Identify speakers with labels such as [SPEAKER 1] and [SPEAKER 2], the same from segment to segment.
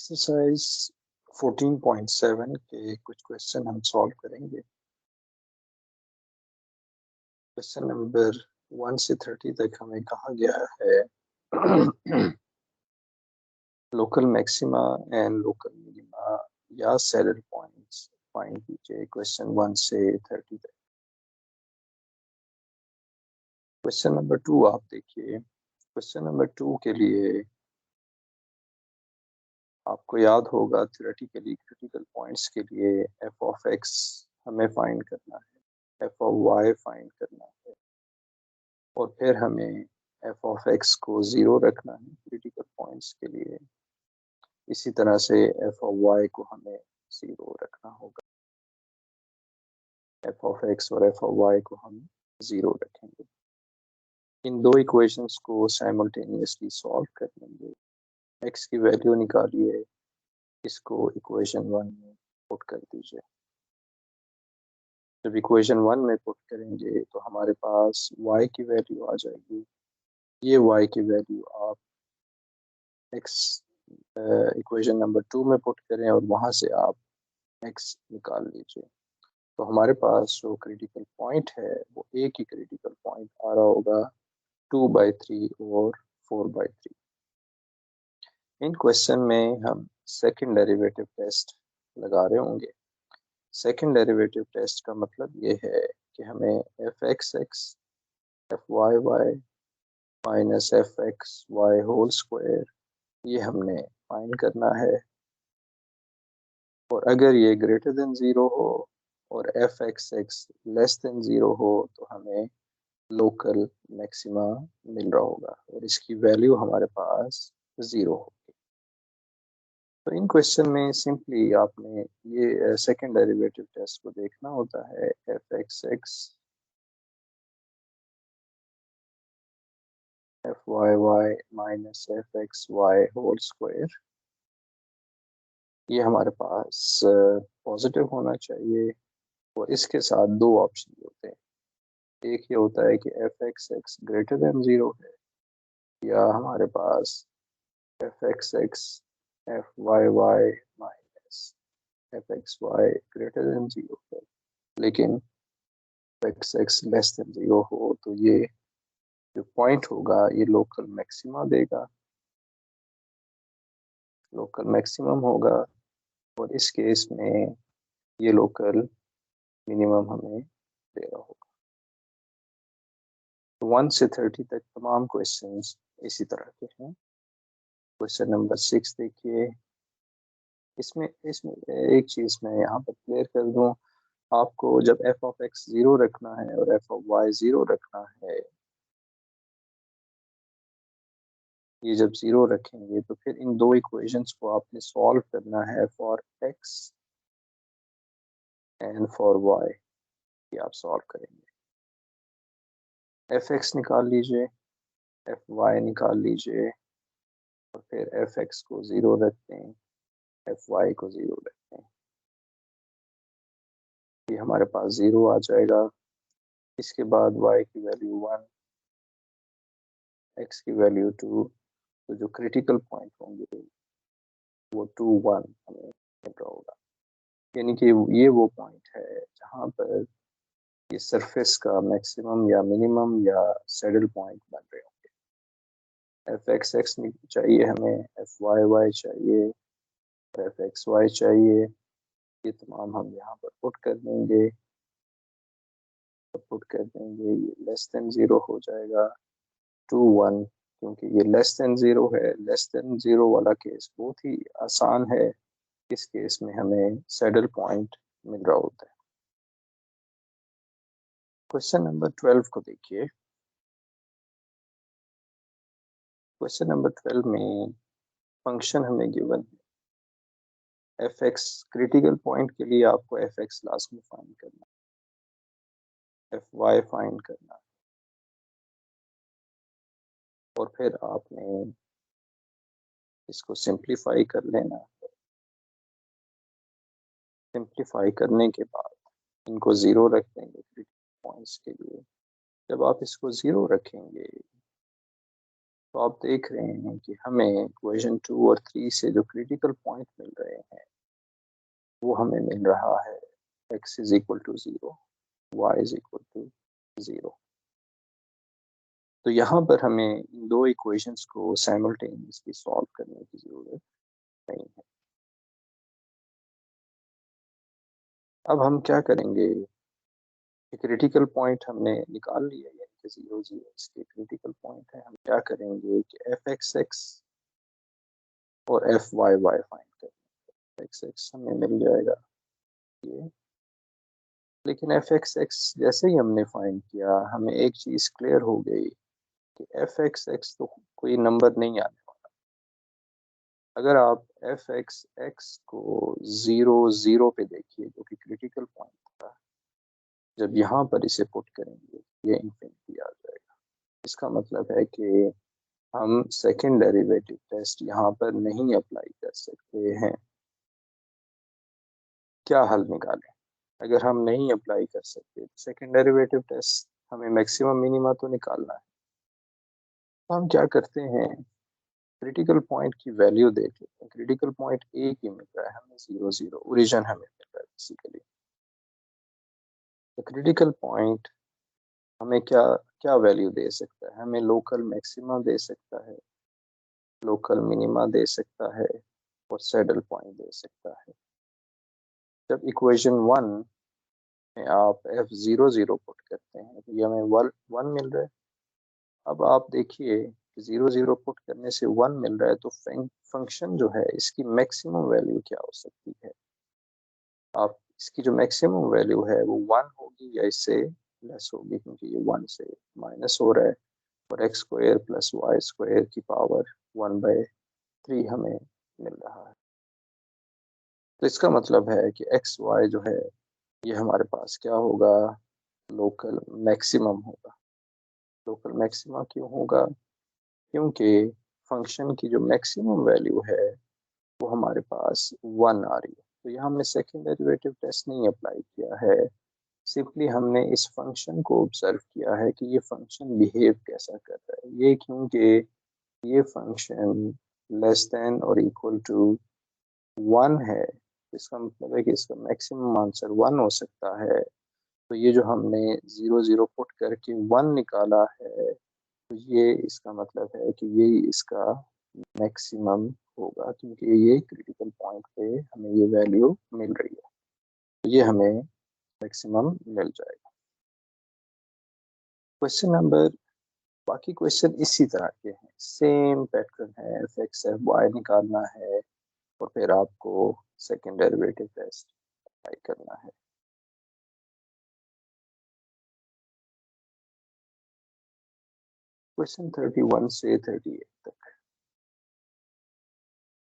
[SPEAKER 1] Exercise 14.7 के कुछ question हम सॉल्व करेंगे। क्वेश्चन नंबर 1 से 30 तक हमें कहा गया है local maxima and local minima या सैडल पॉइंट्स फाइंड कीजिए। क्वेश्चन 1 से 30 तक। क्वेश्चन नंबर 2 आप देखिए। क्वेश्चन नंबर 2 के लिए आपको याद होगा थ्योरेटिकली क्रिटिकल पॉइंट्स के लिए एफ ऑफ एक्स हमें फाइंड करना है, एफ ऑफ वाई फाइंड करना है और फिर हमें एफ ऑफ एक्स को 0 रखना है क्रिटिकल पॉइंट्स के लिए। इसी तरह से एफ ऑफ वाई को हमें 0 रखना होगा। एफ ऑफ एक्स और एफ ऑफ वाई को हम 0 रखेंगे। इन दो इक्वेशंस को साइमल्टेनियसली सॉल्व कर लेंगे। एक्स की वैल्यू निकालिए, इसको इक्वेशन 1 में पुट कर दीजिए। जब इक्वेशन 1 में पुट करेंगे तो हमारे पास y की वैल्यू आ जाएगी। ये y की वैल्यू आप x इक्वेशन नंबर 2 में पुट करें और वहाँ से आप x निकाल लीजिए। तो हमारे पास जो क्रिटिकल पॉइंट है वो एक ही क्रिटिकल पॉइंट आ रहा होगा 2/3 और 4/3। इन क्वेश्चन में हम सेकंड डेरिवेटिव टेस्ट लगा रहे होंगे। सेकंड डेरिवेटिव टेस्ट का मतलब ये है कि हमें f x x F Y Y minus F x y whole square ये हमने फाइंड करना है। और अगर ये ग्रेटर देन 0 हो और F x x less than 0 हो तो हमें लोकल मैक्सिमा मिल रहा होगा और इसकी वैल्यू हमारे पास 0 होगी। तो इन क्वेश्चन में सिंपली आपने ये सेकंड डेरिवेटिव टेस्ट को देखना होता है। F x x F Y Y minus F x y whole square ये हमारे पास पॉजिटिव होना चाहिए और इसके साथ दो ऑप्शन होते हैं। एक ये होता है कि F x X greater than 0 है या हमारे पास F x x F Y Y minus F x Y greater than 0 है। लेकिन एक्स एक्स लेस देन 0 हो तो ये जो पॉइंट होगा ये लोकल मैक्सिमा देगा, लोकल मैक्सिमम होगा और इस केस में ये लोकल मिनिमम हमें दे रहा होगा। तो 1 से 30 तक तमाम क्वेश्चंस इसी तरह के हैं। क्वेश्चन नंबर 6 देखिए। इसमें इसमें एक चीज मैं यहाँ पर क्लियर कर दूं, आपको जब एफ ऑफ एक्स 0 रखना है और एफ ऑफ वाई 0 रखना है, ये जब 0 रखेंगे तो फिर इन दो इक्वेशंस को आपने सॉल्व करना है for x and for y. ये आप सॉल्व करेंगे। एफ एक्स निकाल लीजिए, एफ वाई निकाल लीजिए और फिर एफ एक्स को 0 रखते हैं, एफ वाई को 0 रखते हैं। ये हमारे पास 0 आ जाएगा। इसके बाद y की वैल्यू 1, x की वैल्यू 2, तो जो क्रिटिकल पॉइंट होंगे वो 2 1 हमें मिल रहा होगा। यानी कि ये वो पॉइंट है जहाँ पर ये सरफेस का मैक्सिमम या मिनिमम या सैडल पॉइंट बन रहे होंगे। एफ एक्स एक्स चाहिए हमें, एफ वाई वाई चाहिए, एफ एक्स वाई चाहिए। ये तमाम हम यहाँ पर पुट कर देंगे, पुट कर देंगे। ये लेस देन 0 हो जाएगा 2 1, क्योंकि ये लेस देन 0 है। लेस देन 0 वाला केस बहुत ही आसान है। इस केस में हमें सैडल पॉइंट मिल रहा होता है। क्वेश्चन नंबर 12 को देखिए। क्वेश्चन नंबर 12 में फंक्शन हमें गिवन है एफ एक्स। क्रिटिकल पॉइंट के लिए आपको एफ एक्स लास्ट में फाइंड करना है, एफ वाई फाइंड करना है और फिर आपने इसको सिंप्लीफाई कर लेना। सिंप्लीफाई करने के बाद इनको 0 रख देंगे क्रिटिकल पॉइंट्स के लिए। जब आप इसको 0 रखेंगे तो आप देख रहे हैं कि हमें इक्वेशन 2 और 3 से जो क्रिटिकल पॉइंट मिल रहे हैं वो हमें मिल रहा है x is equal to 0, y is equal to 0। तो यहाँ पर हमें इन दो इक्वेशंस को साइमल्टेनियसली सॉल्व करने की ज़रूरत नहीं है। अब हम क्या करेंगे, क्रिटिकल पॉइंट हमने निकाल लिया, यानी कि 0 0 इसके क्रिटिकल पॉइंट है। हम क्या करेंगे कि एफ एक्स एक्स और एफ वाई वाई फाइंड करेंगे। एक्स एक्स हमें मिल जाएगा ये, लेकिन एफ एक्स एक्स जैसे ही हमने फाइंड किया हमें एक चीज़ क्लियर हो गई कि एफ एक्स एक्स तो कोई नंबर नहीं आने वाला। अगर आप एफ एक्स एक्स को 0 0 पे देखिए जो कि क्रिटिकल पॉइंट था, जब यहाँ पर इसे पुट करेंगे ये इंफिनिटी आ जाएगा। इसका मतलब है कि हम सेकेंड डेरिवेटिव टेस्ट यहाँ पर नहीं अप्लाई कर सकते हैं। क्या हल निकालें? अगर हम नहीं अप्लाई कर सकते सेकेंड डेरिवेटिव टेस्ट, हमें मैक्सिमम मिनिमा तो निकालना है। तो हम क्या करते हैं, क्रिटिकल पॉइंट की वैल्यू देख लेते हैं। क्रिटिकल पॉइंट एक ही मिल रहा है हमें, 0 0 ओरिजिन हमें मिल रहा है बेसिकली। तो क्रिटिकल पॉइंट हमें क्या क्या वैल्यू दे सकता है? हमें लोकल मैक्सिमा दे सकता है, लोकल मिनिमा दे सकता है और सैडल पॉइंट दे सकता है। जब इक्वेशन 1 में आप f00 पुट करते हैं तो ये हमें 1 मिल रहा है। अब आप देखिए कि 0 0 पुट करने से 1 मिल रहा है, तो फंक्शन जो है इसकी मैक्सिमम वैल्यू क्या हो सकती है? आप इसकी जो मैक्सिमम वैल्यू है वो 1 होगी या इससे लेस होगी, क्योंकि ये 1 से माइनस हो रहा है और x square plus Y square की पावर 1/3 हमें मिल रहा है। तो इसका मतलब है कि एक्स वाई जो है ये हमारे पास क्या होगा, लोकल मैक्सिमम होगा। लोकल मैक्सिमा क्यों होगा? क्योंकि फंक्शन की जो मैक्सिमम वैल्यू है वो हमारे पास 1 आ रही है। तो यहाँ हमने सेकेंड डेरिवेटिव टेस्ट नहीं अप्लाई किया है, सिंपली हमने इस फंक्शन को ऑब्जर्व किया है कि ये फंक्शन बिहेव कैसा कर रहा है। ये क्योंकि ये फंक्शन लेस देन और इक्वल टू 1 है, इसका मतलब है कि इसका मैक्सिमम आंसर 1 हो सकता है। तो ये जो हमने 0 0 पुट करके 1 निकाला है, तो ये इसका मतलब है कि ये इसका मैक्सिमम होगा, क्योंकि ये क्रिटिकल पॉइंट पे हमें ये वैल्यू मिल रही है, तो ये हमें मैक्सिमम मिल जाएगा। क्वेश्चन नंबर, बाकी क्वेश्चन इसी तरह के हैं, सेम पैटर्न है, एफ एक्स एफ वाई निकालना है और फिर आपको सेकेंड डेरिवेटिव टेस्ट अप्लाई करना है। क्वेश्चन 31 से 38 तक।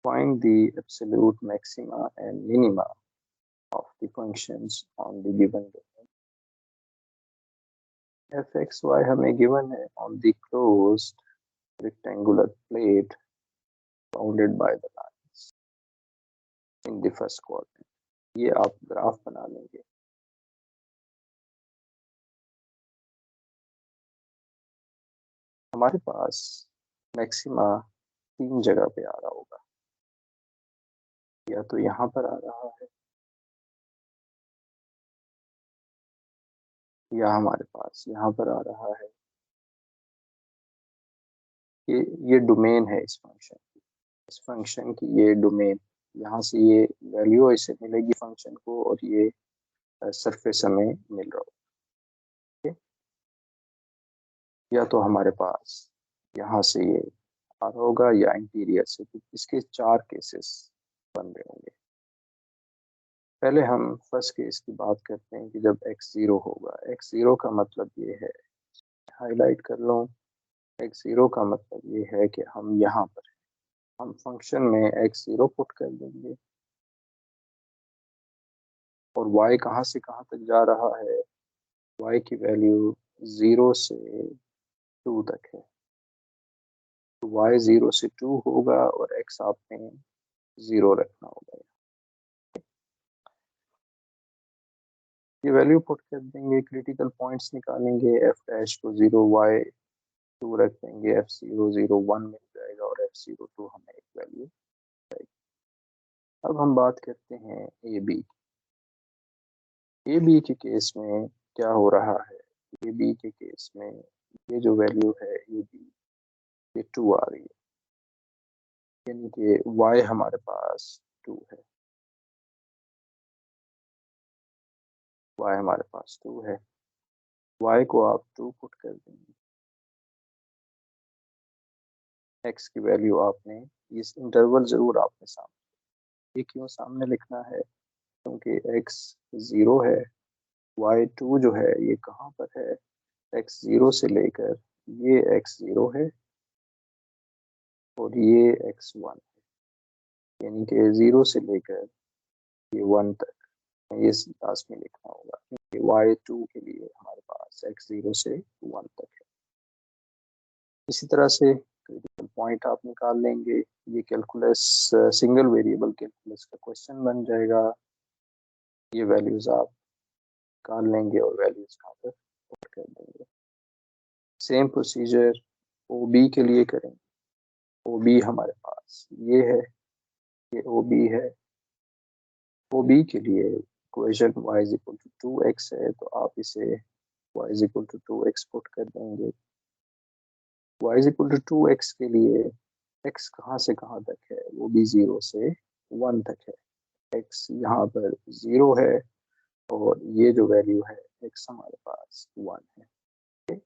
[SPEAKER 1] Find the absolute maxima and minima of the functions on the given domain. fxy हमें given है on the closed rectangular plate bounded by the lines in the first quadrant. ये आप graph बना लेंगे। हमारे पास मैक्सिमा 3 जगह पे आ रहा होगा, या तो यहाँ पर आ रहा है, या हमारे पास यहाँ पर आ रहा है। ये डोमेन है इस फंक्शन की ये डोमेन, यहाँ से ये वैल्यू इसे मिलेगी फंक्शन को और ये सरफेस हमें मिल रहा होगा। या तो हमारे पास यहाँ से ये आ रहा होगा या इंटीरियर से। तो इसके 4 केसेस बन रहे होंगे। पहले हम फर्स्ट केस की बात करते हैं कि जब x0 होगा। x0 का मतलब ये है, हाईलाइट कर लो, x0 का मतलब ये है कि हम यहाँ पर हम फंक्शन में x0 पुट कर देंगे और y कहाँ से कहाँ तक जा रहा है, y की वैल्यू 0 से 2 तक है। तो y 0 से 2 होगा और x आपने 0 रखना होगा। ये वैल्यू पुट कर देंगे, क्रिटिकल पॉइंट्स निकालेंगे, f डैश को 0 y 2 रख देंगे, F001 मिल जाएगा और F02 हमें एक वैल्यू जाएगी। अब हम बात करते हैं ए बी के केस में क्या हो रहा है। ए बी के केस में ये जो वैल्यू है ए बी, ये 2 आ रही है, यानी कि y हमारे पास 2 है, y हमारे पास 2 है। y को आप 2 पुट कर देंगे, x की वैल्यू आपने, इस इंटरवल जरूर आपने सामने, ये क्यों सामने लिखना है, क्योंकि x 0 है, y2 जो है ये कहाँ पर है, x 0 से लेकर ये x 0 है और ये x1 है, यानी कि 0 से लेकर ये 1 तक, ये लास्ट में लिखना होगा, क्योंकि y2 के लिए हमारे पास x 0 से 1 तक है। इसी तरह से क्रिटिकल पॉइंट आप निकाल लेंगे, ये कैलकुलस सिंगल वेरिएबल कैलकुलस का क्वेश्चन बन जाएगा। ये वैल्यूज आप निकाल लेंगे और वैल्यूज यहाँ पर पुट कर देंगे। सेम प्रोसीजर ओ बी के लिए करेंगे। ओ बी हमारे पास ये है, ये ओ बी है। ओ बी के लिए equation y is equal to 2x है, तो आप इसे y is equal to 2x put कर देंगे। y is equal to 2x के लिए x कहाँ से कहाँ तक है, वो भी 0 से 1 तक है। x यहाँ पर 0 है और ये जो वैल्यू है x हमारे पास 1 है।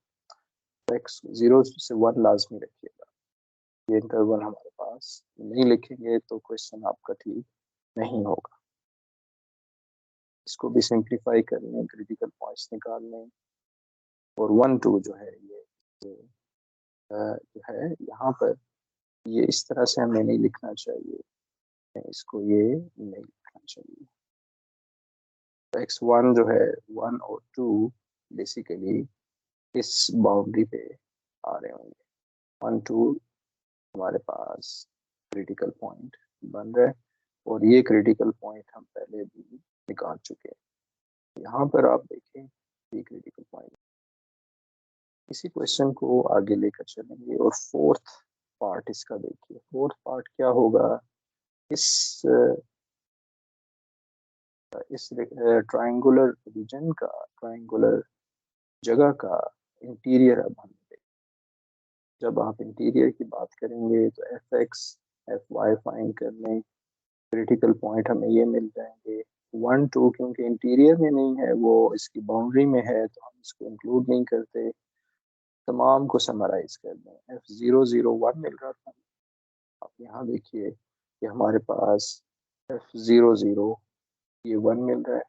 [SPEAKER 1] तो x 0 से 1 लाजमी रखिएगा, ये इंटरवल हमारे पास नहीं लिखेंगे तो क्वेश्चन आपका ठीक नहीं होगा। इसको भी सिंप्लीफाई कर लें, क्रिटिकल पॉइंट्स निकाल लें और 1 2 जो है ये जो है यहाँ पर, ये इस तरह से हमें नहीं लिखना चाहिए, इसको ये नहीं लिखना चाहिए। तो x1 जो है 1 और 2 बेसिकली इस बाउंड्री पे आ रहे होंगे। 1 2 हमारे पास क्रिटिकल पॉइंट बन रहा है और ये क्रिटिकल पॉइंट हम पहले भी निकाल चुके हैं। यहाँ पर आप देखें ये क्रिटिकल पॉइंट। इसी क्वेश्चन को आगे लेकर चलेंगे और फोर्थ पार्ट इसका देखिए। फोर्थ पार्ट क्या होगा, इस ट्रायंगुलर रीजन का, ट्रायंगुलर जगह का इंटीरियर अब हम देखें। जब आप इंटीरियर की बात करेंगे तो f x F y find कर लें, क्रिटिकल पॉइंट हमें ये मिल जाएंगे। 1 2 क्योंकि इंटीरियर में नहीं है, वो इसकी बाउंड्री में है, तो हम इसको इंक्लूड नहीं करते। तमाम को समराइज कर दें, F001 मिल रहा था, आप यहाँ देखिए कि हमारे पास F00 ये 1 मिल रहा है,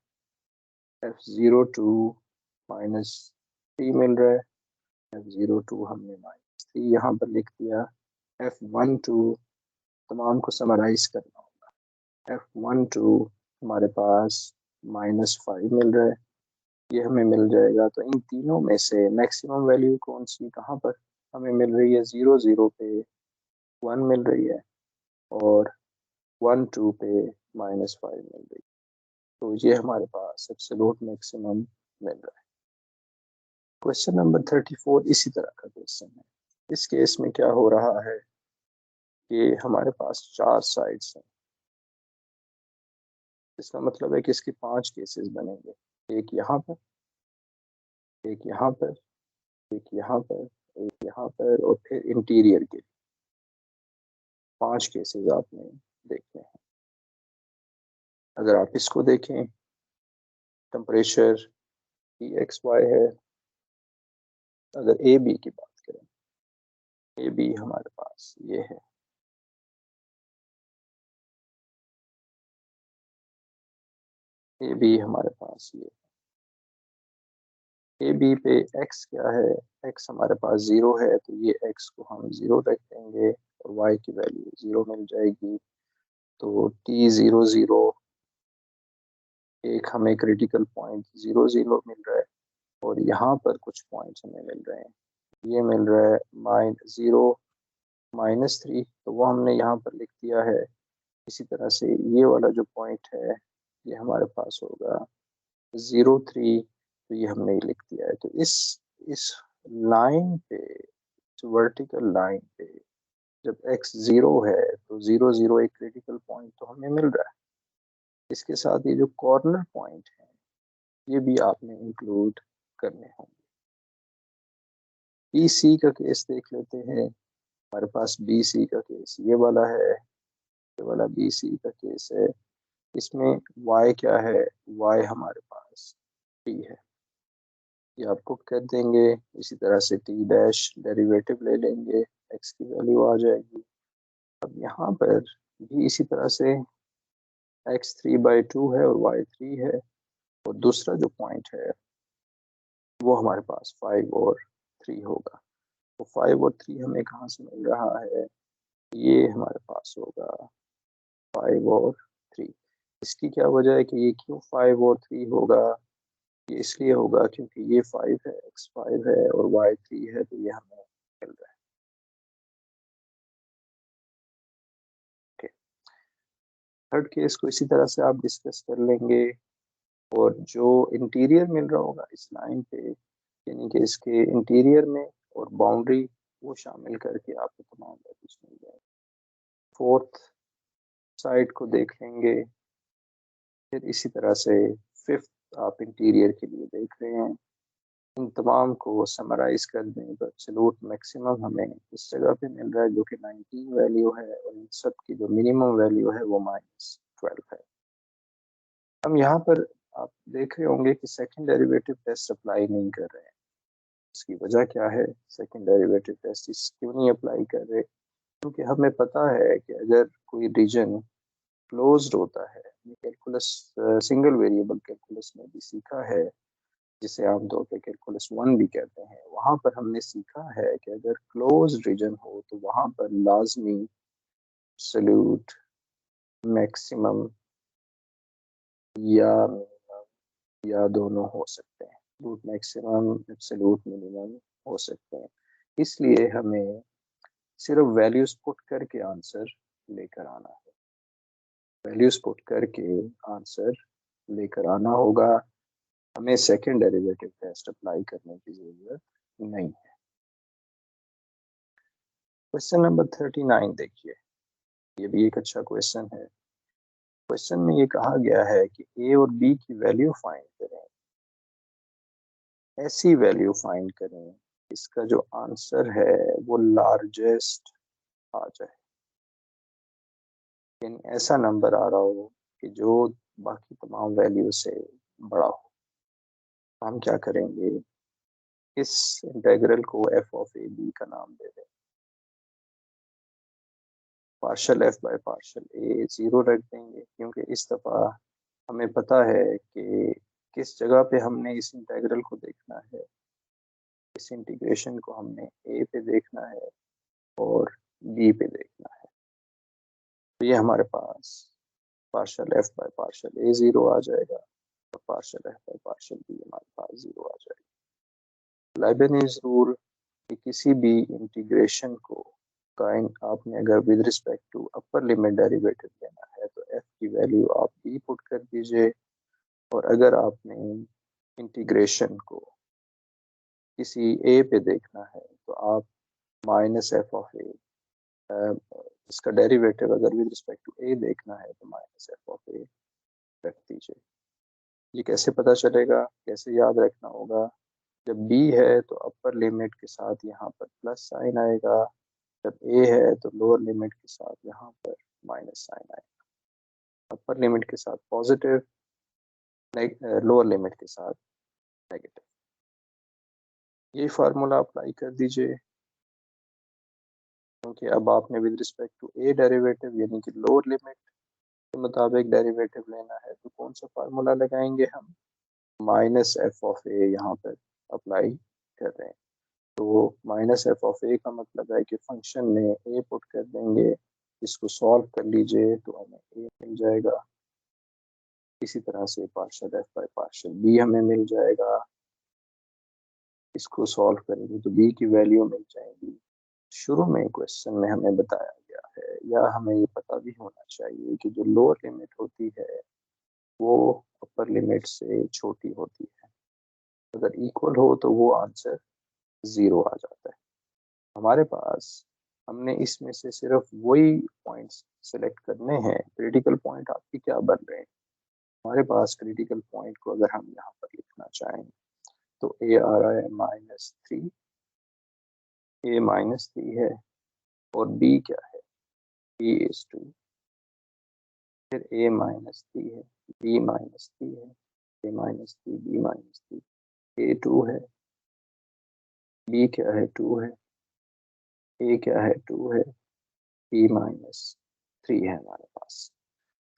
[SPEAKER 1] F02 -3 मिल रहा है, F02 हमने -3 यहाँ पर लिख दिया। F12 तमाम को समराइज करना होगा, F12 हमारे पास -5 मिल रहा है, ये हमें मिल जाएगा। तो इन तीनों में से मैक्सिमम वैल्यू कौन सी कहाँ पर हमें मिल रही है, 0 0 पे 1 मिल रही है और 1 2 पे -5 मिल रही है। तो ये हमारे पास एब्सोल्यूट मैक्सिमम मिल रहा है। क्वेश्चन नंबर 34 इसी तरह का क्वेश्चन है। इस केस में क्या हो रहा है कि हमारे पास 4 साइड्स हैं, इसका मतलब है कि इसके 5 केसेस बनेंगे। एक यहाँ पर, एक यहाँ पर, एक यहाँ पर, एक यहाँ पर और फिर इंटीरियर के 5 केसेस आपने देखने हैं। अगर आप इसको देखें, टेम्परेचर T(x, y) है। अगर ए बी की बात करें, ए बी हमारे पास ये है, ए बी हमारे पास ये, ए बी पे x क्या है, x हमारे पास 0 है, तो ये x को हम 0 रख देंगे और y की वैल्यू 0 मिल जाएगी। तो T00 एक हमें क्रिटिकल पॉइंट 0 0 मिल रहा है और यहाँ पर कुछ पॉइंट्स हमें मिल रहे हैं, ये मिल रहा है -0 -3, तो वो हमने यहाँ पर लिख दिया है। इसी तरह से ये वाला जो पॉइंट है ये हमारे पास होगा 0 3, तो ये हमने लिख दिया है। तो इस लाइन पे वर्टिकल लाइन पे जब x 0 है तो 0 0 एक क्रिटिकल पॉइंट तो हमें मिल रहा है। इसके साथ ये जो कॉर्नर पॉइंट है ये भी आपने इंक्लूड करने होंगे। बी सी का केस देख लेते हैं। हमारे पास बी सी का केस ये वाला है, ये वाला बी सी का केस है। इसमें y क्या है, y हमारे पास t है, ये आपको कर देंगे। इसी तरह से t डैश डेरिवेटिव ले लेंगे, x की वैल्यू आ जाएगी। अब यहाँ पर भी इसी तरह से x 3/2 है और y 3 है, और दूसरा जो पॉइंट है वो हमारे पास 5 और 3 होगा। तो 5 और 3 हमें कहाँ से मिल रहा है, ये हमारे पास होगा 5 और 3। इसकी क्या वजह है कि ये क्यों 5 और 3 होगा, ये इसलिए होगा क्योंकि ये 5 है, x 5 है और y 3 है, तो ये हमें मिल रहा है। थर्ड केस को इसी तरह से आप डिस्कस कर लेंगे, और जो इंटीरियर मिल रहा होगा इस लाइन पे, यानी कि इसके इंटीरियर में और बाउंड्री, वो शामिल करके आपको तमाम वैल्यूज मिल जाएगी। फोर्थ साइड को देख लेंगे, फिर इसी तरह से फिफ्थ आप इंटीरियर के लिए देख रहे हैं। इन तमाम को समराइज कर दें तो एब्सोल्यूट मैक्सिमम हमें इस जगह पे मिल रहा है जो कि 19 वैल्यू है, और इन सब की जो मिनिमम वैल्यू है वो -12 है। हम यहाँ पर आप देख रहे होंगे कि सेकंड डेरिवेटिव टेस्ट अप्लाई नहीं कर रहे हैं। इसकी वजह क्या है, सेकंड डेरिवेटिव टेस्ट इस क्यों नहीं अप्लाई कर रहे, क्योंकि हमें पता है कि अगर कोई रीजन क्लोज्ड होता है, कैलकुलस सिंगल वेरिएबल कैलकुलस में भी सीखा है, जिसे आमतौर पर कैलकुलस 1 भी कहते हैं, वहाँ पर हमने सीखा है कि अगर क्लोज रीजन हो तो वहाँ पर लाजमी एब्सोल्यूट मैक्सिमम या मिनिमम या दोनों हो सकते हैं, एब्सोल्यूट मैक्सिमम एब्सोल्यूट मिनिमम हो सकते हैं। इसलिए हमें सिर्फ वैल्यूज पुट करके आंसर लेकर आना है, वैल्यूज पुट करके आंसर लेकर आना होगा। हमें सेकंड डेरिवेटिव टेस्ट अप्लाई करने की जरूरत नहीं है। क्वेश्चन नंबर 39 देखिए, ये भी एक अच्छा क्वेश्चन है। क्वेश्चन में ये कहा गया है कि ए और बी की वैल्यू फाइंड करें, ऐसी वैल्यू फाइंड करें इसका जो आंसर है वो लार्जेस्ट आ जाए, यानी ऐसा नंबर आ रहा हो कि जो बाकी तमाम वैल्यू से बड़ा हो। हम क्या करेंगे, इस इंटेग्रल को एफ ऑफ ए बी का नाम दे दें, partial f by partial a 0 रख देंगे, क्योंकि इस दफ़ा हमें पता है कि किस जगह पे हमने इस इंटेग्रल को देखना है। इस इंटीग्रेशन को हमने ए पे देखना है और बी पे देखना है। तो ये हमारे पास partial f by partial a 0 आ जाएगा, और partial f by partial b हमारे पास 0 आ जाएगा। लाइबनिज़ रूल कि किसी भी इंटीग्रेशन को काइन आपने अगर with respect to upper limit derivative लेना है तो एफ की वैल्यू आप बी पुट कर दीजिए, और अगर आपने इंटीग्रेशन को किसी ए पे देखना है तो आप माइनस एफ ऑफ ए, इसका डेरिवेटिव अगर विद रिस्पेक्ट टू ए देखना है तो माइनस एफ ऑफ ए रख दीजिए। ये कैसे पता चलेगा, कैसे याद रखना होगा, जब बी है तो अपर लिमिट के साथ यहाँ पर प्लस साइन आएगा, जब ए है तो लोअर लिमिट के साथ यहाँ पर माइनस साइन आएगा, अपर लिमिट के साथ पॉजिटिव, लोअर लिमिट के साथ नेगेटिव। ये फार्मूला अप्लाई कर दीजिए, क्योंकि अब आपने with respect to a derivative यानी कि लोअर लिमिट के मुताबिक डेरिवेटिव लेना है, तो कौन सा फार्मूला लगाएंगे हम, माइनस एफ ऑफ ए यहाँ पर अप्लाई कर रहे हैं। तो माइनस एफ ऑफ ए का मतलब है कि फंक्शन में ए पुट कर देंगे, इसको सॉल्व कर लीजिए तो हमें ए मिल जाएगा। इसी तरह से partial f by partial b हमें मिल जाएगा, इसको सॉल्व करेंगे तो बी की वैल्यू मिल जाएगी। शुरू में क्वेश्चन में हमें बताया गया है, या हमें ये पता भी होना चाहिए कि जो लोअर लिमिट होती है वो अपर लिमिट से छोटी होती है। अगर इक्वल हो तो वो आंसर 0 आ जाता है। हमारे पास हमने इसमें से सिर्फ वही पॉइंट्स सेलेक्ट करने हैं। क्रिटिकल पॉइंट आपके क्या बन रहे हैं? हमारे पास क्रिटिकल पॉइंट को अगर हम यहाँ पर लिखना चाहें तो ए आ रहा है -3, ए -3 है, और बी क्या है? बी इज 2, फिर ए -3 है, बी -3 है, ए -3, बी -3, ए 2 है, बी क्या है? 2 है, ए क्या है? 2 है, बी -3 है हमारे पास।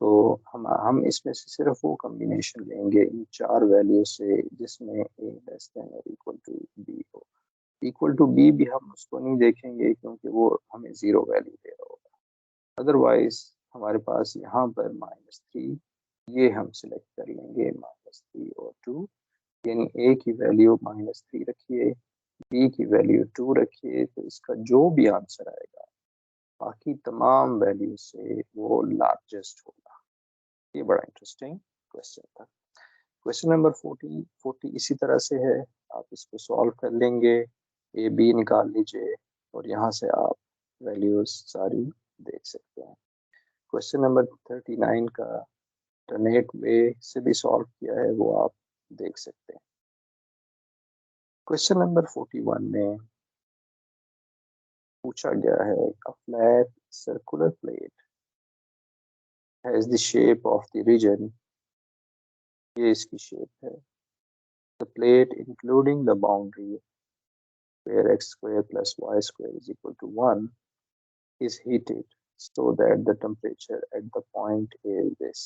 [SPEAKER 1] तो हम इसमें से सिर्फ वो कॉम्बिनेशन लेंगे इन चार वैल्यू से जिसमें ए लेस देन और इक्वल टू बी हो। इक्वल टू बी भी हम उसको नहीं देखेंगे क्योंकि वो हमें ज़ीरो वैल्यू दे रहा होगा। अदरवाइज हमारे पास यहाँ पर -3, ये हम सिलेक्ट कर लेंगे -3 और 2, यानी ए की वैल्यू -3 रखिए, बी की वैल्यू 2 रखिए, तो इसका जो भी आंसर आएगा बाकी तमाम वैल्यू से वो लार्जेस्ट होगा। ये बड़ा इंटरेस्टिंग क्वेश्चन था। क्वेश्चन नंबर 40 इसी तरह से है, आप इसको सॉल्व कर लेंगे, ए बी निकाल लीजिए और यहाँ से आप वैल्यूज सारी देख सकते हैं। क्वेश्चन नंबर 39 का अल्टरनेट वे से भी सॉल्व किया है, वो आप देख सकते हैं। क्वेश्चन नंबर 41 में पूछा गया है, a flat circular plate has the shape of the region, ये इसकी शेप है, the plate including the boundary where x square plus y square is equal to 1 is heated so that the temperature at the point is this.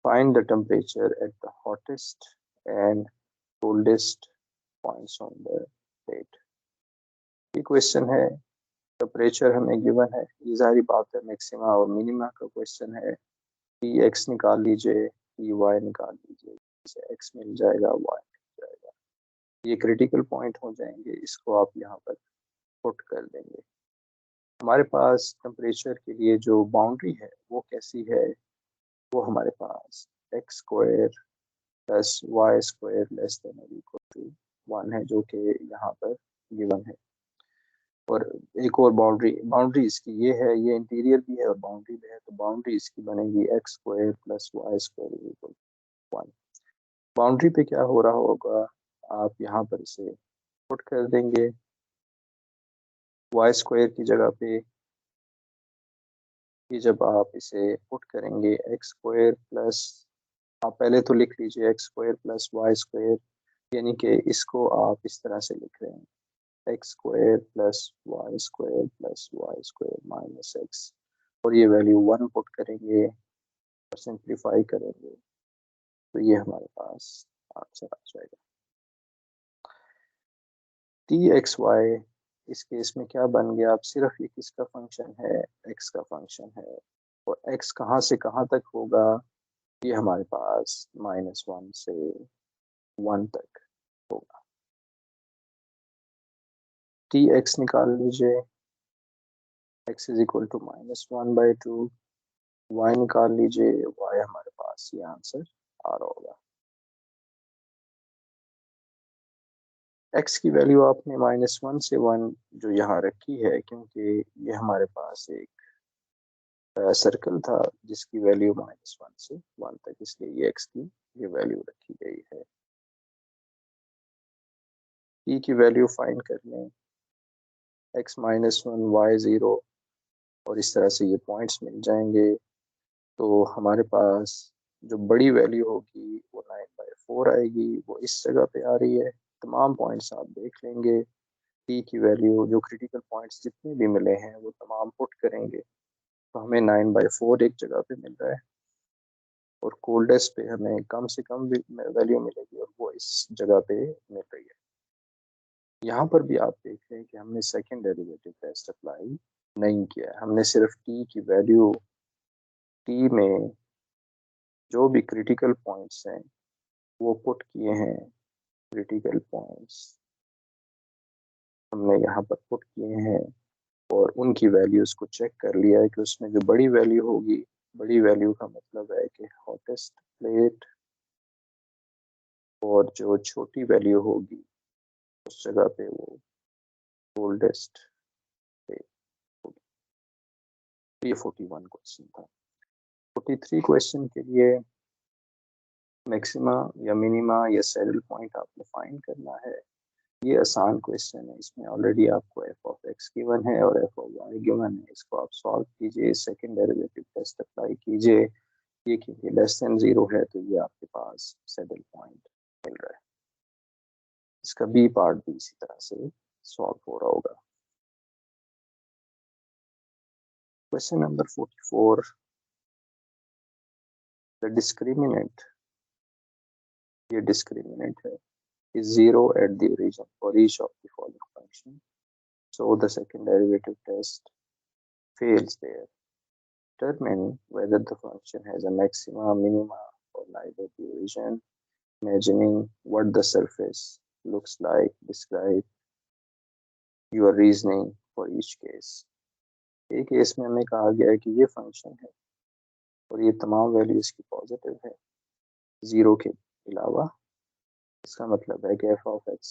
[SPEAKER 1] Find the temperature at the hottest and coldest points on the plate. ये question है, temperature हमें given है, ये जाहिर बात है maxima और minima का क्वेश्चन है। पी एक्स निकाल लीजिए, पी वाई निकाल लीजिए, एक्स मिल जाएगा, वाई मिल जाएगा, ये क्रिटिकल पॉइंट हो जाएंगे, इसको आप यहाँ पर पुट कर देंगे। हमारे पास टेम्परेचर के लिए जो बाउंड्री है वो कैसी है? वो हमारे पास X square plus Y square less than और इक्वल टू 1 है, जो कि यहाँ पर गिवन है। और एक और बाउंड्री इसकी ये है, ये इंटीरियर भी है और बाउंड्री भी है, तो बाउंड्री इसकी बनेगी x square plus Y square equal to 1। Boundary पे क्या हो रहा होगा, आप यहाँ पर इसे पुट कर देंगे, वाई स्क्वायर की जगह पे कि जब आप इसे पुट करेंगे एक्स स्क्वायर प्लस, आप पहले तो लिख लीजिए x square plus Y square, यानी कि इसको आप इस तरह से लिख रहे हैं x square plus Y square minus x, और ये वैल्यू 1 पुट करेंगे और सिंप्लीफाई करेंगे तो ये हमारे पास आंसर आ जाएगा। टी एक्स वाई इस केस में क्या बन गया, अब सिर्फ ये किसका फंक्शन है? एक्स का फंक्शन है, और एक्स कहाँ से कहाँ तक होगा? ये हमारे पास -1 से 1 तक होगा। टी एक्स निकाल लीजिए, x is equal to -1/2, y निकाल लीजिए, वाई हमारे पास ये आंसर आ रहा होगा। एक्स की वैल्यू आपने -1 से 1 जो यहाँ रखी है, क्योंकि ये हमारे पास एक सर्कल था जिसकी वैल्यू -1 से 1 तक, इसलिए ये एक्स की ये वैल्यू रखी गई है। टी की वैल्यू फाइंड कर लें, एक्स -1 वाई 0, और इस तरह से ये पॉइंट्स मिल जाएंगे। तो हमारे पास जो बड़ी वैल्यू होगी वो 9/4 आएगी, वो इस जगह पे आ रही है। तमाम पॉइंट्स आप देख लेंगे, टी की वैल्यू जो क्रिटिकल पॉइंट्स जितने भी मिले हैं वो तमाम पुट करेंगे, तो हमें 9/4 एक जगह पे मिल रहा है, और कोल्डेस्ट पे हमें कम से कम वैल्यू मिलेगी और वो इस जगह पे मिल रही है। यहाँ पर भी आप देख रहे हैं कि हमने सेकेंड डेरिवेटिव टेस्ट अप्लाई नहीं किया है, हमने सिर्फ टी की वैल्यू, टी में जो भी क्रिटिकल पॉइंट्स हैं वो पुट किए हैं। क्रिटिकल पॉइंट्स हमने यहाँ पर पुट किए हैं और उनकी वैल्यूज़ को चेक कर लिया है कि उसमें जो बड़ी वैल्यू होगी, बड़ी वैल्यू का मतलब है कि हॉटेस्ट प्लेट, और जो छोटी वैल्यू होगी उस जगह पे वो ओल्डेस्ट डे। ये 41 क्वेश्चन था। 43 क्वेश्चन के लिए मैक्सिमा या मिनिमा या सैडल पॉइंट आपने फाइंड करना है। ये आसान क्वेश्चन है, इसमें ऑलरेडी आपको एफ ऑफ एक्स गिवन है और एफ ऑफ वाई गिवन है। इसको आप सॉल्व कीजिए, सेकंड डेरिवेटिव टेस्ट अप्लाई कीजिए। ये क्योंकि लेस देन 0 है तो ये आपके पास सैडल पॉइंट मिल रहा है। इसका बी पार्ट भी इसी तरह से सॉल्व हो रहा होगा। क्वेश्चन नंबर 44, द डिस्क्रिमिनेंट, ये डिस्क्रिमिनेंट है, is 0 at the origin for each of the following function. So the second derivative test fails there. Determine whether the function has a maxima, minima, or neither the origin. Imagining what the surface looks like. Describe your reasoning for each case. एक case में हमें कहा गया है कि ये function है और ये तमाम वैल्यूज की पॉजिटिव है 0 के अलावा। इसका मतलब है कि f of x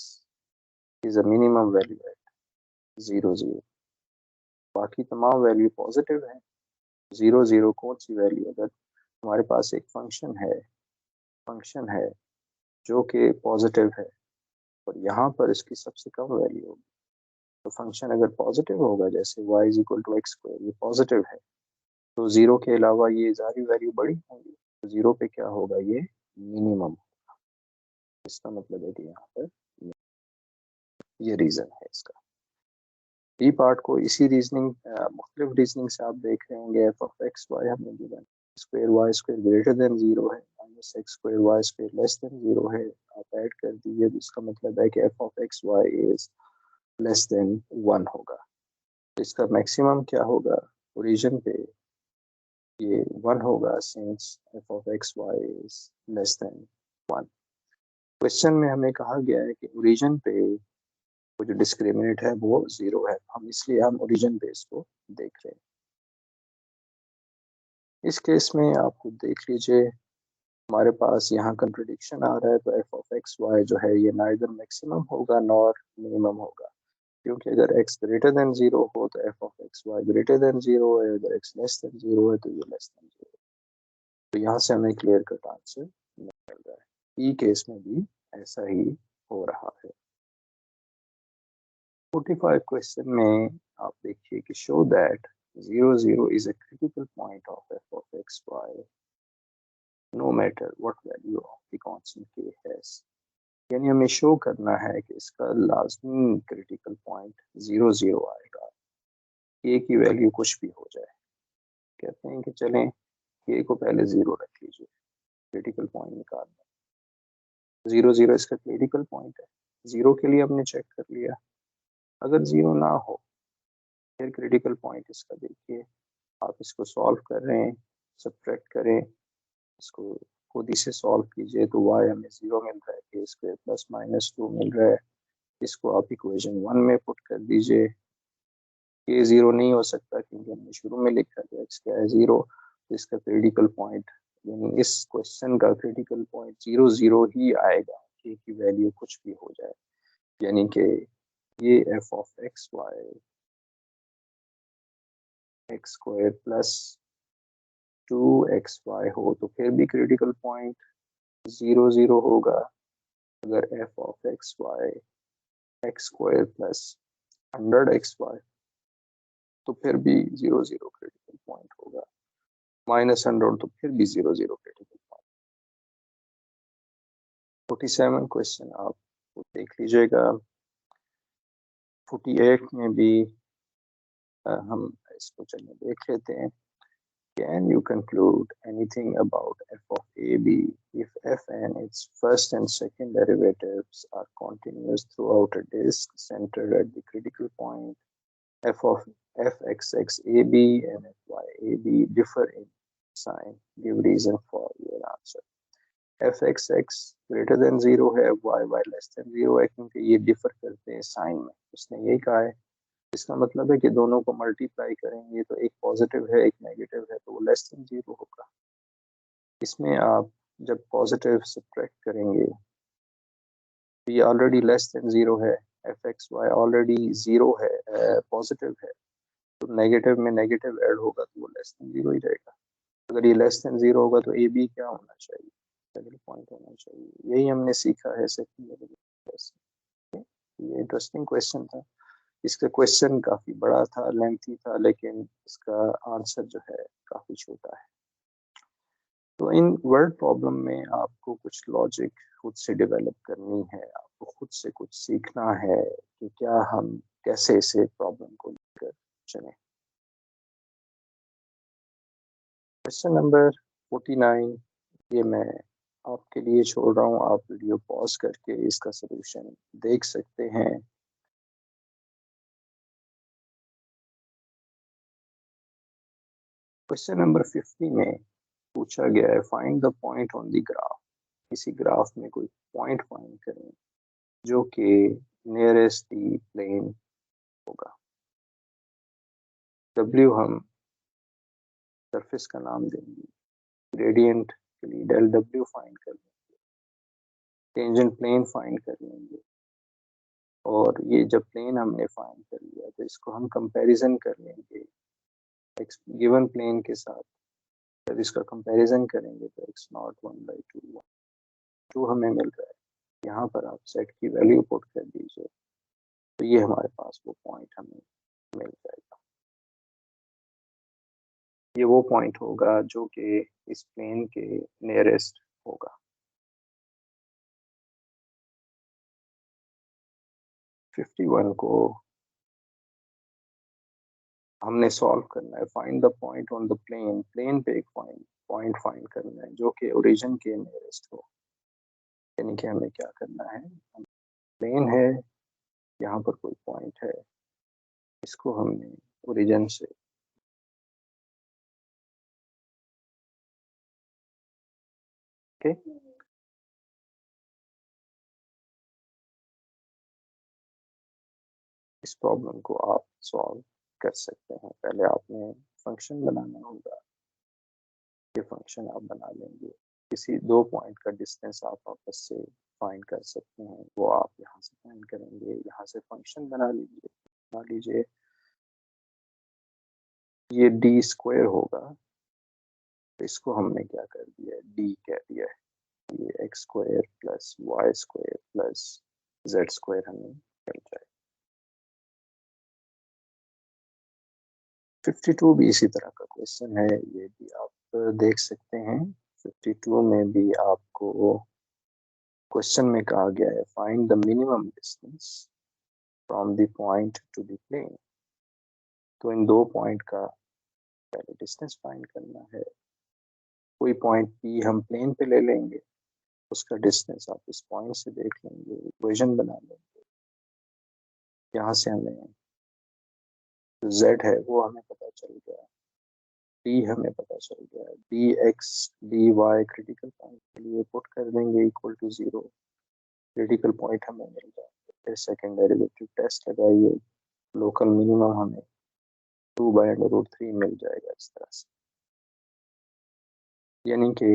[SPEAKER 1] is a minimum value at 0 0। बाकी तमाम वैल्यू पॉजिटिव है। 0 0 कौन सी वैल्यू? अगर हमारे पास एक फंक्शन है जो कि पॉजिटिव है और यहाँ पर इसकी सबसे कम वैल्यू होगी, तो फंक्शन अगर पॉजिटिव होगा जैसे y is equal to x square, ये पॉजिटिव है, तो 0 के अलावा ये सारी वैल्यू बड़ी होंगी, तो 0 पे क्या होगा? ये मिनिमम। इसका मतलब है कि यहाँ पर ये रीजन है इसका। बी पार्ट को इसी रीजनिंग मुख्तलिफ रीजनिंग से आप देख रहे होंगे। एफ ऑफ एक्स वाई हमने given square y square greater than 0 है, minus x square y square less than 0 है। आप ऐड कर दीजिए तो इसका मतलब है कि f of x y is less than 1 होगा। तो इसका मैक्सिमम क्या होगा? ओरिजिन पे ये 1 होगा, since f of x y is less than 1। Question में हमें कहा गया है कि ओरिजिन पे वो जो डिस्क्रिमिनेंट है वो 0 है, हम इसलिए हम ओरिजिन पे इसको देख रहे हैं। इस केस में आप खुद देख लीजिए, हमारे पास यहाँ कंट्रडिक्शन आ रहा है, तो एफ ऑफ एक्स वाई जो है ये नाइदर मैक्सिमम होगा नॉर मिनिमम होगा, क्योंकि अगर x ग्रेटर देन 0 हो तो f of x Y greater than 0 है, अगर x लेस देन 0 है तो ये लेस देन 0। तो यहाँ से हमें क्लियर कट आंसर मिल रहा है। ई केस में भी ऐसा ही हो रहा है। 45 क्वेश्चन में आप देखिए कि show that 0 0 is a critical point of f of x y no matter what value of the constant k has। यानी हमें शो करना है कि इसका लाजमी क्रिटिकल पॉइंट 0 0 आएगा, k की वैल्यू कुछ भी हो जाए। कहते हैं कि चलें k को पहले 0 रख लीजिए, क्रिटिकल पॉइंट निकालना। 0 0 इसका क्रिटिकल पॉइंट है, 0 के लिए हमने चेक कर लिया। अगर 0 ना हो फिर क्रिटिकल पॉइंट इसका देखिए, आप इसको सॉल्व कर रहे हैं, सब्ट्रैक्ट करें, इसको खुद ही से सॉल्व कीजिए तो y हमें 0 मिल रहा है, के स्क्वायर प्लस माइनस 2 मिल रहा है। इसको आप इक्वेशन 1 में पुट कर दीजिए। के 0 नहीं हो सकता क्योंकि हमने शुरू में लिखा था x क्या है 0, तो इसका क्रिटिकल पॉइंट यानी इस क्वेश्चन का क्रिटिकल पॉइंट 0 0 ही आएगा, k की वैल्यू कुछ भी हो जाए। यानी कि ये f of x y x square plus 2xy हो तो फिर भी क्रिटिकल पॉइंट 0 0 होगा। अगर f of x y x square plus 100xy तो फिर भी 0 0 क्रिटिकल पॉइंट होगा, माइनस 100 तो फिर भी 0 0 क्रिटिकल पॉइंट। 47 क्वेश्चन आप देख लीजिएगा। 48 में भी हम इसको चलिए देख लेते हैं। Can you conclude anything about f of ab if f and its first and second derivatives are continuous throughout a disk centered at the critical point? F of fxx ab and fy ab differ in sign. Give reason for your answer. fxx greater than 0 है, y less than 0 है, क्योंकि ये differ करते हैं sign में, उसने यही कहा है। इसका मतलब है कि दोनों को मल्टीप्लाई करेंगे तो एक पॉजिटिव है एक नेगेटिव है, तो वो लेस देन 0 होगा। इसमें आप जब पॉजिटिव सब्ट्रैक्ट करेंगे तो ये ऑलरेडी लेस देन 0 है, f x y already zero है, पॉजिटिव है, तो नेगेटिव में नेगेटिव ऐड होगा तो वो लेस देन ज़ीरो ही रहेगा। अगर ये लेस देन ज़ीरो होगा तो ए बी क्या होना चाहिए, सेकंड पॉइंट होना चाहिए। यही हमने सीखा है सेकंड लेवल। ये इंटरेस्टिंग क्वेश्चन था। इसका क्वेश्चन काफ़ी बड़ा था, लेंथी था, लेकिन इसका आंसर जो है काफ़ी छोटा है। तो इन वर्ड प्रॉब्लम में आपको कुछ लॉजिक खुद से डेवलप करनी है, आपको खुद से कुछ सीखना है कि क्या हम कैसे इसे प्रॉब्लम को लेकर चलें। क्वेश्चन नंबर 49 ये मैं आपके लिए छोड़ रहा हूँ, आप वीडियो पॉज करके इसका सलूशन देख सकते हैं। क्वेश्चन नंबर 50 में पूछा गया है find the point on the graph. किसी ग्राफ में कोई पॉइंट फाइंड करें जो कि नियरेस्ट द प्लेन होगा। W हम सरफेस का नाम देंगे, ग्रेडियंट के लिए डेल W फाइंड कर लेंगे, टेंजेंट प्लेन फाइंड कर लेंगे, और ये जब प्लेन हमने फाइंड कर लिया तो इसको हम कंपैरिजन कर लेंगे गिवन प्लेन के साथ। जब इसका कंपैरिजन करेंगे तो x नॉट 1/2 हमें मिल रहा है। यहाँ पर आप सेट की वैल्यू पुट कर दीजिए तो ये हमारे पास वो पॉइंट हमें मिल जाएगा। ये वो पॉइंट होगा जो कि इस प्लेन के नियरेस्ट होगा। 51 को हमने सॉल्व करना है। Find the point on the plane, plane पे एक पॉइंट फाइंड करना है जो कि ओरिजिन के नियरेस्ट हो। यानी कि हमें क्या करना है, प्लेन है, यहाँ पर कोई पॉइंट है, इसको हमने ओरिजिन से ओके इस प्रॉब्लम को आप सॉल्व कर सकते हैं। पहले आपने फंक्शन बनाना होगा, ये फंक्शन आप बना लेंगे। किसी दो पॉइंट का डिस्टेंस आप आपस से फाइंड कर सकते हैं, वो आप यहाँ से फाइंड करेंगे। यहाँ से फंक्शन बना लीजिए ये डी स्क्वायर होगा, तो इसको हमने क्या कर दिया है, डी कह दिया है। ये x square plus Y square plus z square हमें मिल जाए। 52 भी इसी तरह का क्वेश्चन है, ये भी आप देख सकते हैं। 52 में भी आपको क्वेश्चन में कहा गया है find the minimum distance from the point to the plane. तो इन दो पॉइंट का पहले डिस्टेंस फाइंड करना है। कोई पॉइंट पी हम प्लेन पे ले लेंगे, उसका डिस्टेंस आप इस पॉइंट से देख लेंगे, इक्वेशन बना लेंगे। यहाँ से हमें जो z है वो हमें पता चल गया, d हमें पता चल गया, dx dy क्रिटिकल पॉइंट के लिए पुट कर देंगे इक्वल टू 0, क्रिटिकल पॉइंट हमें मिल जाएगा। फिर सेकेंड डेरिवेटिव टेस्ट लगाइए, लोकल मिनिमम हमें 2/√3 मिल जाएगा इस तरह से। यानी कि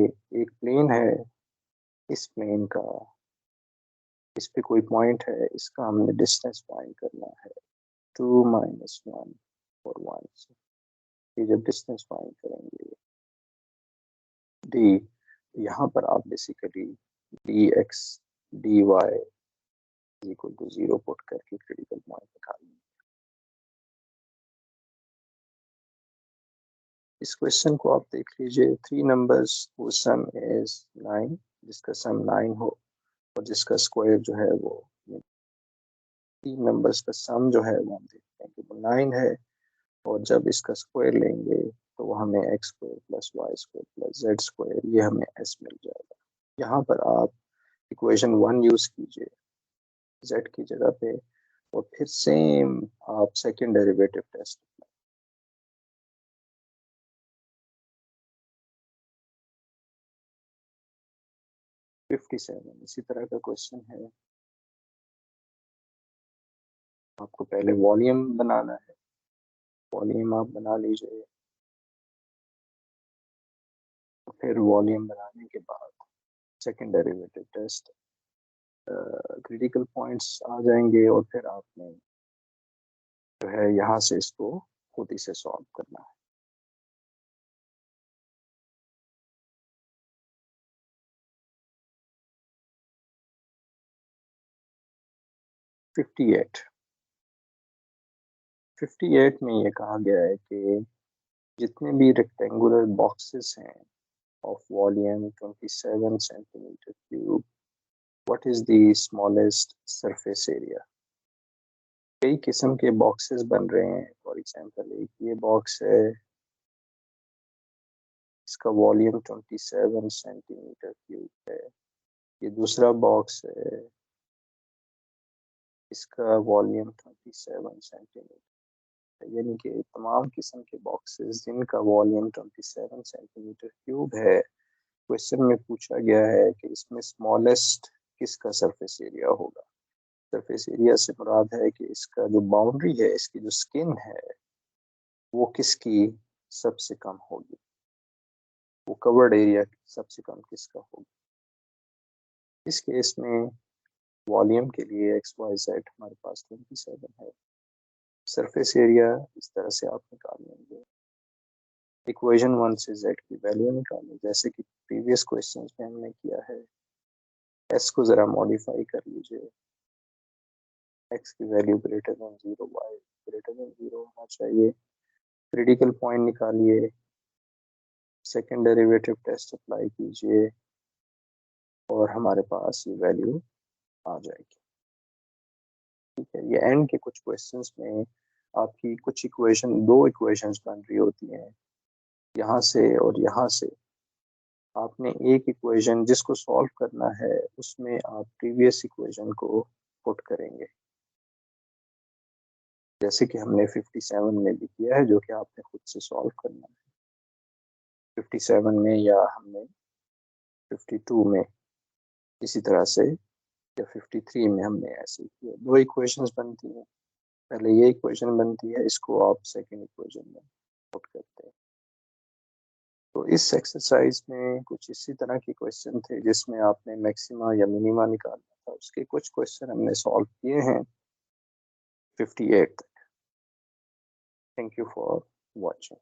[SPEAKER 1] एक प्लेन है, इस प्लेन का इस पे कोई पॉइंट है, इसका हमने डिस्टेंस फाइंड करना है 2 - 1 और 1 से। ये जब डिस्टेंस फाइंड करेंगे डी, यहाँ पर आप basically d x d y equal to 0 put करके क्रिटिकल पॉइंट निकालेंगे। इस क्वेश्चन को आप देख लीजिए, 3 नंबर्स वो सम इज 9, जिसका सम 9 हो और जिसका स्क्वायर जो है वो 3 नंबर्स का सम जो है वो हम देखते हैं कि वो 9 है, और जब इसका स्क्वायर लेंगे तो वो हमें x square plus Y square plus z square, ये हमें एस मिल जाएगा। यहाँ पर आप इक्वेशन 1 यूज कीजिए जेड की जगह पे, और फिर सेम आप सेकेंड डेरिवेटिव टेस्ट। 57 इसी तरह का क्वेश्चन है। आपको पहले वॉल्यूम बनाना है, वॉल्यूम आप बना लीजिए, फिर वॉल्यूम बनाने के बाद second derivative test. Critical points आ जाएंगे और फिर आपने जो है यहाँ से इसको खुद ही से सॉल्व करना है। 58 में ये कहा गया है कि जितने भी रेक्टेंगुलर बॉक्सेस हैं of volume 27 centimetre cube, what is the smallest surface area. कई किस्म के बॉक्सेस बन रहे हैं। फॉर एग्जांपल एक ये बॉक्स है, इसका वॉल्यूम 27 सेंटीमीटर क्यूब है। ये दूसरा बॉक्स है, इसका वॉल्यूम 27 सेंटीमीटर। यानी कि तमाम किस्म के बॉक्सेस जिनका वॉल्यूम 27 सेंटीमीटर क्यूब है, क्वेश्चन में पूछा गया है कि इसमें स्मॉलेस्ट किसका सरफेस एरिया होगा। सरफेस एरिया से मुराद है कि इसका जो बाउंड्री है, इसकी जो स्किन है, वो किसकी सबसे कम होगी, वो कवर्ड एरिया सबसे कम किसका होगा। इस केस में वॉल्यूम के लिए एक्स वाई जेड हमारे पास 27 है। सरफेस एरिया इस तरह से आप निकाल लेंगे। इक्वेशन 1 से जेड की वैल्यू निकालें, जैसे कि प्रीवियस क्वेश्चन में हमने किया है। एस को ज़रा मॉडिफाई कर लीजिए। एक्स की value greater than 0, Y greater than 0 होना चाहिए। क्रिटिकल पॉइंट निकालिए, सेकेंड डेरिवेटिव टेस्ट अप्लाई कीजिए और हमारे पास ये वैल्यू आ जाएगी। ठीक है, ये एंड के कुछ क्वेश्चंस में आपकी कुछ इक्वेशन, दो इक्वेशंस बन रही होती हैं यहाँ से और यहाँ से। आपने एक इक्वेशन जिसको सॉल्व करना है, उसमें आप प्रीवियस इक्वेशन को पुट करेंगे, जैसे कि हमने 57 में भी किया है, जो कि आपने खुद से सॉल्व करना है। 57 में या हमने 52 में इसी तरह से, या 53 में हमने ऐसे किया। दो इक्वेशंस बनती हैं, पहले ये इक्वेशन बनती है, इसको आप सेकंड इक्वेशन में पुट करते हैं। तो इस एक्सरसाइज में कुछ इसी तरह के क्वेश्चन थे जिसमें आपने मैक्सिमा या मिनिमा निकालना था। उसके कुछ क्वेश्चन हमने सॉल्व किए हैं 58 तक। Thank you for watching.